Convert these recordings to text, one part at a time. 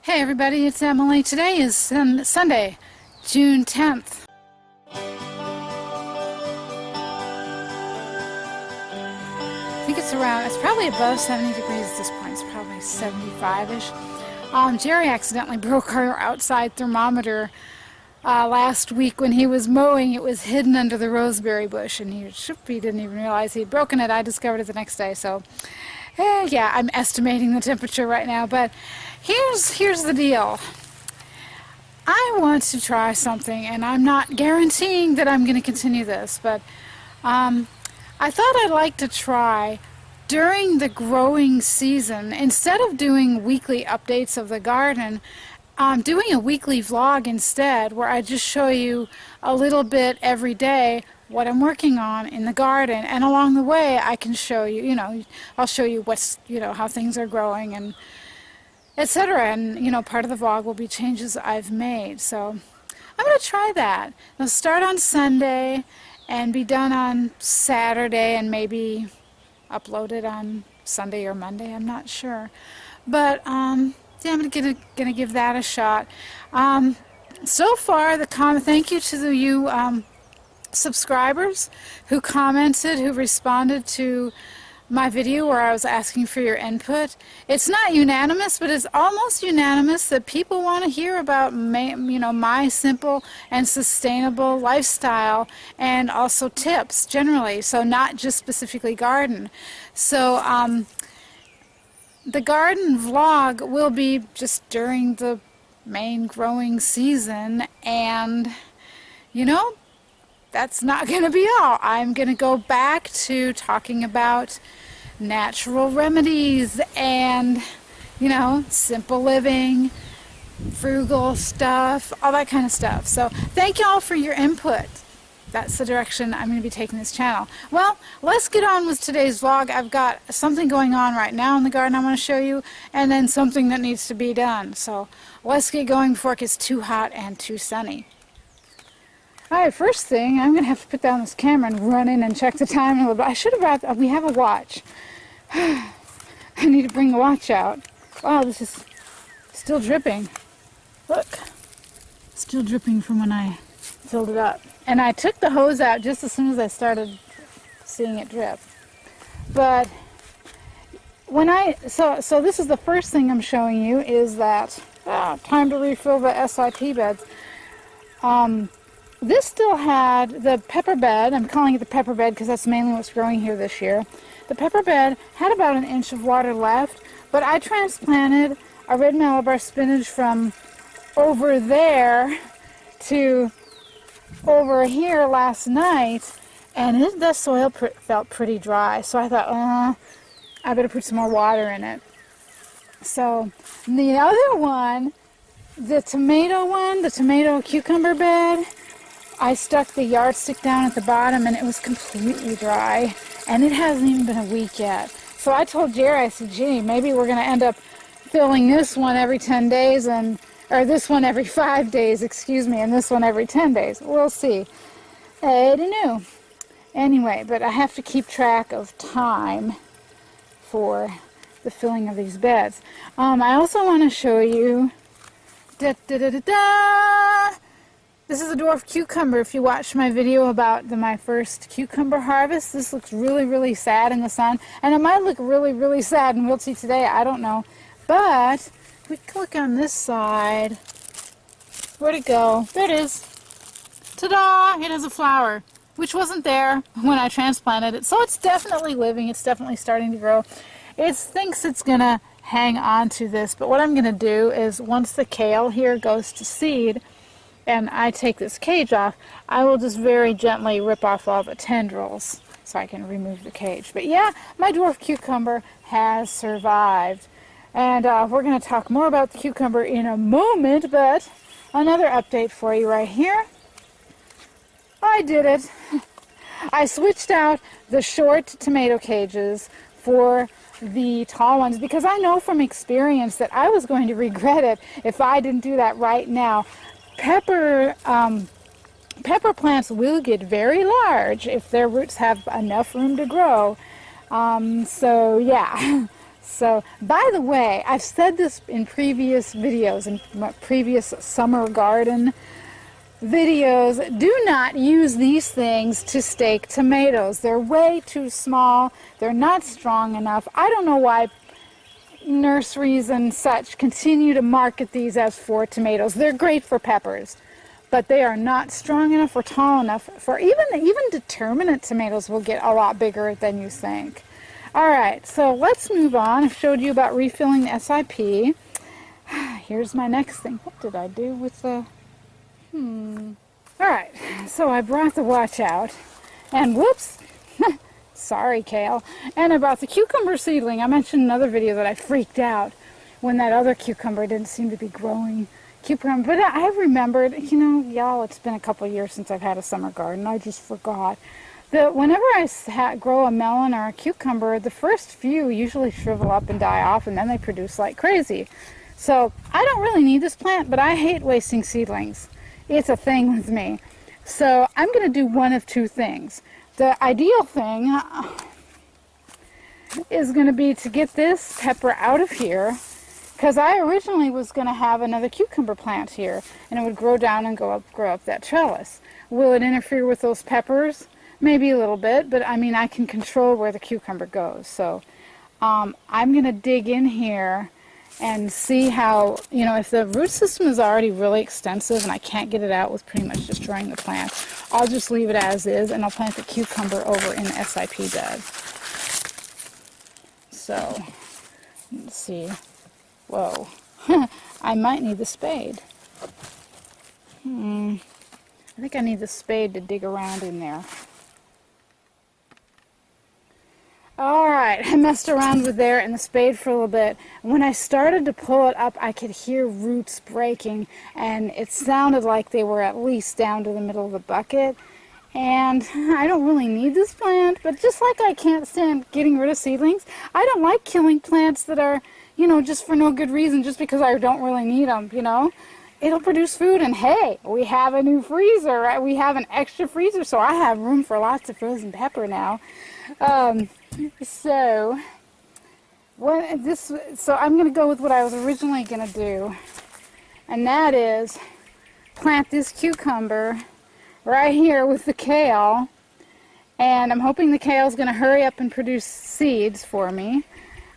Hey everybody, it's Emily. Today is Sunday, June 10th. I think it's probably above 70 degrees at this point. It's probably 75-ish. Jerry accidentally broke our outside thermometer last week when he was mowing. It was hidden under the roseberry bush, and he didn't even realize he'd broken it. I discovered it the next day, so yeah, I'm estimating the temperature right now, but here's the deal. I want to try something, and I'm not guaranteeing that I'm going to continue this, but I thought I'd like to try during the growing season, instead of doing weekly updates of the garden, doing a weekly vlog instead, where I just show you a little bit every day what I'm working on in the garden, and along the way I can show you, I'll show you how things are growing and etc. And part of the vlog will be changes I've made. So I'm going to try that. It'll start on Sunday and be done on Saturday, and maybe upload it on Sunday or Monday. I'm not sure, but yeah, I'm gonna give that a shot. So far, thank you to you subscribers who commented, who responded to my video where I was asking for your input. It's not unanimous, but it's almost unanimous that people want to hear about my simple and sustainable lifestyle, and also tips generally, so not just specifically garden. So the garden vlog will be just during the main growing season, and that's not going to be all. I'm going to go back to talking about natural remedies and, simple living, frugal stuff, all that kind of stuff. So thank you all for your input. That's the direction I'm going to be taking this channel. Well, let's get on with today's vlog. I've got something going on right now in the garden I want to show you, and then something that needs to be done. So let's get going before it gets too hot and too sunny. Alright, first thing, I'm going to have to put down this camera and run in and check the time a little bit. I should have brought, we have a watch. I need to bring the watch out. Wow, this is still dripping. Look, still dripping from when I filled it up. And I took the hose out just as soon as I started seeing it drip. But when so this is the first thing I'm showing you, is that, time to refill the SIP beds. This still had the pepper bed. I'm calling it the pepper bed because that's mainly what's growing here this year. The pepper bed had about an inch of water left, but I transplanted a red Malabar spinach from over there to over here last night, and the soil felt pretty dry, so I thought, I better put some more water in it. So the other one, the tomato cucumber bed, I stuck the yardstick down at the bottom, and it was completely dry, and it hasn't even been a week yet. So I told Jerry, I said, gee, maybe we're going to end up filling this one every 10 days, or this one every 5 days, excuse me, and this one every 10 days. We'll see. I don't know. Anyway, but I have to keep track of time for the filling of these beds. I also want to show you, this is a dwarf cucumber. If you watched my video about my first cucumber harvest, this looks really, really sad in the sun. And it might look really, really sad and wilty today, I don't know. But if we click on this side, where'd it go? There it is. Ta-da! It has a flower, which wasn't there when I transplanted it. So it's definitely living. It's definitely starting to grow. It thinks it's going to hang on to this. But what I'm going to do is, once the kale here goes to seed, and I take this cage off, I will just very gently rip off all the tendrils so I can remove the cage. But yeah, my dwarf cucumber has survived. And we're going to talk more about the cucumber in a moment, but another update for you right here. I did it. I switched out the short tomato cages for the tall ones, because I know from experience that I was going to regret it if I didn't do that right now. Pepper plants will get very large if their roots have enough room to grow. So yeah, So, by the way, I've said this in previous videos, in my previous summer garden videos, do not use these things to stake tomatoes. They're way too small. They're not strong enough. I don't know why nurseries and such continue to market these as for tomatoes. They're great for peppers, but they are not strong enough or tall enough for even determinate tomatoes will get a lot bigger than you think. Alright, so let's move on. I've showed you about refilling the SIP. Here's my next thing. What did I do with the... Alright, so I brought the watch out, and whoops, sorry kale, and I brought the cucumber seedling. I mentioned in another video that I freaked out when that other cucumber didn't seem to be growing. But I remembered, you know, y'all, it's been a couple years since I've had a summer garden. I just forgot. Whenever I grow a melon or a cucumber, the first few usually shrivel up and die off, and then they produce like crazy. So I don't really need this plant, but I hate wasting seedlings. It's a thing with me. So I'm going to do one of two things. The ideal thing is going to be to get this pepper out of here, because I originally was going to have another cucumber plant here, and it would grow down and grow up that trellis. Will it interfere with those peppers? Maybe a little bit, but I mean, I can control where the cucumber goes. So I'm going to dig in here and see how, you know, if the root system is already really extensive and I can't get it out with pretty much destroying the plant, I'll just leave it as is, and I'll plant the cucumber over in the SIP bed. So, let's see. Whoa. I might need the spade. I think I need the spade to dig around in there. Alright, I messed around with there and the spade for a little bit. When I started to pull it up, I could hear roots breaking, and it sounded like they were at least down to the middle of the bucket. And I don't really need this plant, but just like I can't stand getting rid of seedlings, I don't like killing plants that are, you know, just for no good reason, just because I don't really need them, you know. It'll produce food, and hey, we have a new freezer, right? We have an extra freezer, so I have room for lots of frozen pepper now. So I'm going to go with what I was originally going to do, and that is plant this cucumber right here with the kale, and I'm hoping the kale is going to hurry up and produce seeds for me.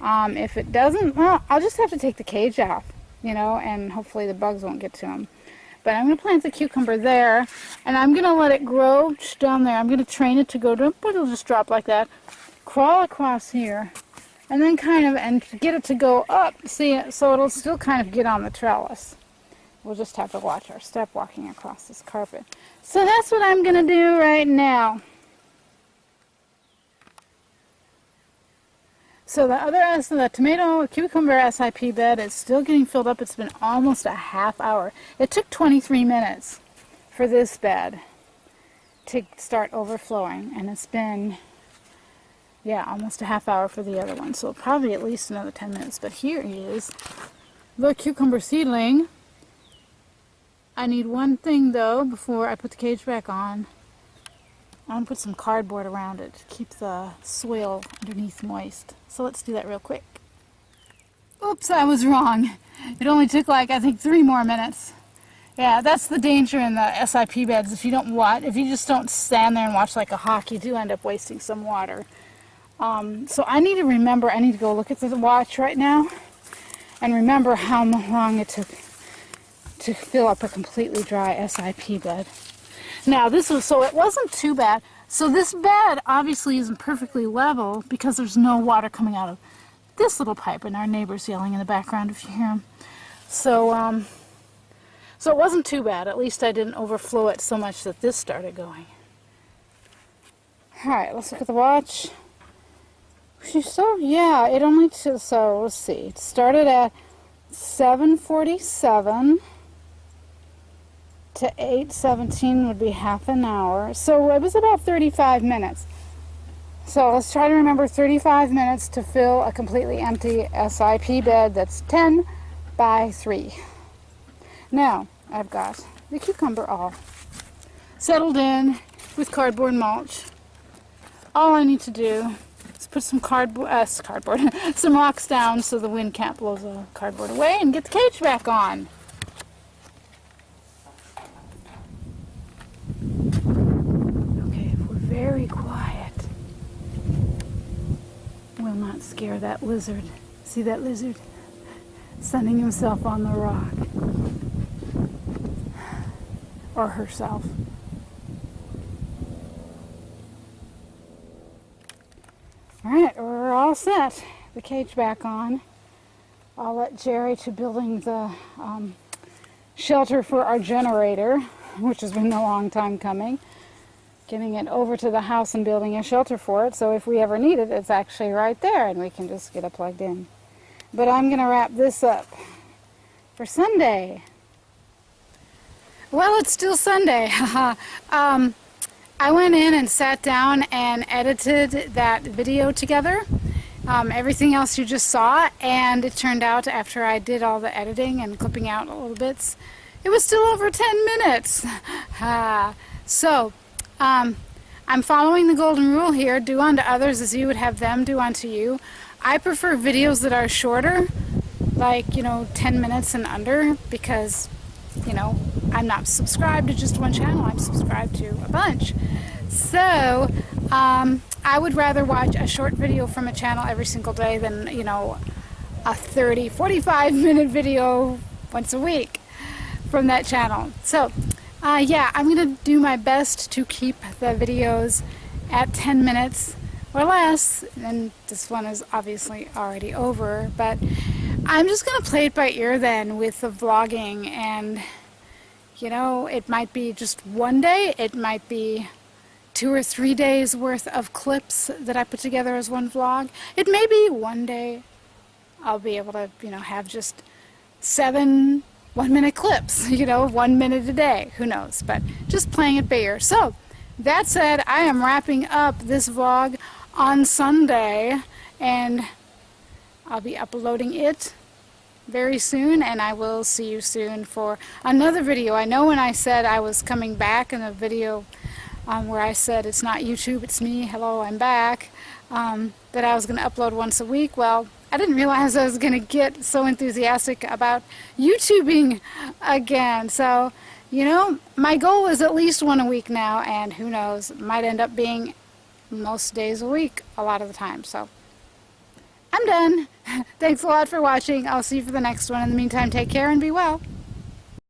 If it doesn't, well, I'll just have to take the cage off, you know, and hopefully the bugs won't get to them. But I'm going to plant the cucumber there, and I'm going to let it grow down there. I'm going to train it to go to, but it'll just drop like that, crawl across here, and then and get it to go up, see, so it'll still kind of get on the trellis. We'll just have to watch our step walking across this carpet. So that's what I'm going to do right now. So the tomato cucumber SIP bed is still getting filled up. It's been almost a half hour. It took 23 minutes for this bed to start overflowing, and it's been, yeah, almost a half hour for the other one. So probably at least another 10 minutes. But here is the cucumber seedling. I need one thing though before I put the cage back on. I'm going to put some cardboard around it to keep the soil underneath moist. So let's do that real quick. Oops, I was wrong. It only took like, I think, 3 more minutes. Yeah, that's the danger in the SIP beds. If you just don't stand there and watch like a hawk, you do end up wasting some water. So I need to go look at the watch right now and remember how long it took to fill up a completely dry SIP bed. Now so it wasn't too bad. So this bed obviously isn't perfectly level because there's no water coming out of this little pipe, and our neighbor's yelling in the background if you hear him. So so it wasn't too bad. At least I didn't overflow it so much that this started going. Alright, let's look at the watch. So yeah, it only took, so let's see. It started at 7:47. to 8:17 would be half an hour. So it was about 35 minutes. So let's try to remember 35 minutes to fill a completely empty SIP bed that's 10 by 3. Now, I've got the cucumber all settled in with cardboard mulch. All I need to do is put some some rocks down so the wind can't blow the cardboard away, and get the cage back on. Okay, if we're very quiet, we'll not scare that lizard. See that lizard? Sunning himself on the rock. Or herself. Alright, we're all set. The cage back on. I'll let Jerry to building the shelter for our generator, which has been a long time coming. Getting it over to the house and building a shelter for it, so if we ever need it, it's actually right there and we can just get it plugged in. But I'm going to wrap this up for Sunday. Well, it's still Sunday. I went in and sat down and edited that video together. Everything else you just saw, and it turned out after I did all the editing and clipping out little bits, it was still over 10 minutes. So, I'm following the golden rule here, do unto others as you would have them do unto you. I prefer videos that are shorter, like, 10 minutes and under, because, I'm not subscribed to just one channel, I'm subscribed to a bunch. So, I would rather watch a short video from a channel every single day than, a 30, 45-minute video once a week from that channel. So, yeah, I'm going to do my best to keep the videos at 10 minutes or less, and this one is obviously already over, but I'm just going to play it by ear then with the vlogging, and it might be just one day, it might be 2 or 3 days worth of clips that I put together as one vlog. It may be one day I'll be able to, have just 7 one-minute clips, 1 minute a day, who knows, but just playing it by ear. So, that said, I am wrapping up this vlog on Sunday, and I'll be uploading it very soon, and I will see you soon for another video. I know when I said I was coming back in a video where I said it's not YouTube, it's me, hello, I'm back, that I was going to upload once a week. Well, I didn't realize I was going to get so enthusiastic about YouTubing again. So, my goal is at least one a week now, and who knows, might end up being most days a week a lot of the time. So, I'm done. Thanks a lot for watching. I'll see you for the next one. In the meantime, take care and be well.